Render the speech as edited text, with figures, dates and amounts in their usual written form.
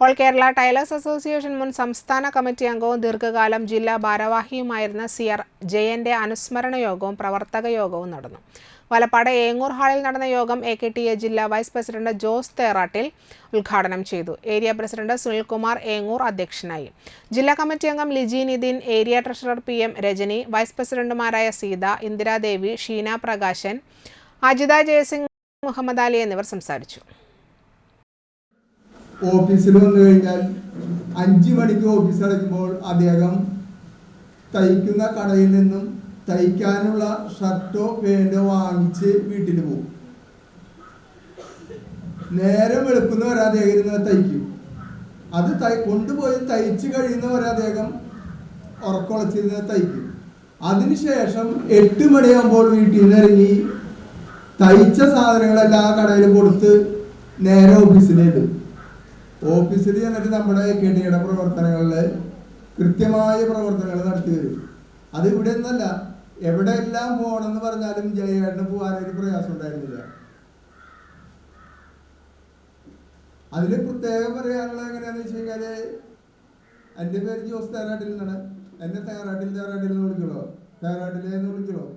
All Kerala tailors association മുൻ സംസ്ഥാന committee അംഗവും ദീർഘകാലം ജില്ലാ ഭാരവാഹിയുമായിരുന്ന CR ജയന്റെ അനുസ്മരണ യോഗവും പ്രവർത്തക യോഗവും നടന്നു. വലപ്പാട് ഏങ്ങൂർ ഹാളിൽ നടന്ന യോഗം AKTA ജില്ലാ വൈസ് പ്രസിഡന്റ് ജോസ് തേറാട്ടിൽ ഉദ്ഘാടനം ചെയ്തു. ഏരിയ പ്രസിഡന്റ് സുനിൽകുമാർ ഏങ്ങൂർ അധ്യക്ഷനായി. ജില്ലാ കമ്മിറ്റി അംഗം Liji Nithin, area treasurer PM Rajani, vice പ്രസിഡന്റുമാരായ സീത, ഇന്ദിരാദേവി, ഷീന പ്രകാശൻ, അജിത ജയസിംഗ്, മുഹമ്മദ് അലി എന്നിവർ സംസാരിച്ചു. ഓഫീസിൽ വന്നു കഴിഞ്ഞാൽ 5 മണിക്ക് ഓഫീസ് അടയ്ക്കുമ്പോൾ അദ്ദേഹം തയ്ക്കുന്ന കടയിൽ നിന്നും തയ്ക്കാനുള്ള ഷർട്ടോ പാൻറ്റോ വാങ്ങിച്ച് വീട്ടിൽ പോകും. നേരം വെളുക്കുന്നവരെ അദ്ദേഹം ഇരുന്ന് തയ്ക്കും. അത് കൊണ്ടുപോയി തയ്ച്ച് കഴിയുന്നവരെ അദ്ദേഹം ഉറക്കുളച്ചിരുന്ന് തയ്ക്കും. അതിനുശേഷം 8 മണിയാകുമ്പോൾ വീട്ടിൽ നിന്ന് ഇറങ്ങി തയ്ച്ച സാധനങ്ങളെല്ലാം കടയിൽ കൊടുത്ത് നേരെ ഓഫീസിലിടും. ഓഫീസിൽ ചെന്നിട്ട് നമ്മുടെ AKTAയുടെ പ്രവർത്തനങ്ങളിൽ കൃത്യമായ പ്രവർത്തനങ്ങൾ നടത്തി വരും. അത് ഇവിടെ നിന്നല്ല, എവിടെയെല്ലാം പോകണമെന്ന് പറഞ്ഞാലും ജയേട്ടന് പോകാനൊരു പ്രയാസം ഉണ്ടായിരുന്നില്ല. അതിൽ പ്രത്യേകം പറയാനുള്ളത് എങ്ങനെയാണെന്ന് വെച്ച് കഴിഞ്ഞാൽ, എൻ്റെ പേര് ജോസ് തേറാട്ടിൽ എന്നാണ്. എന്നെ തേറാട്ടിൽ എന്ന് വിളിക്കണോ, തേറാട്ടിലെന്ന് വിളിക്കണോ?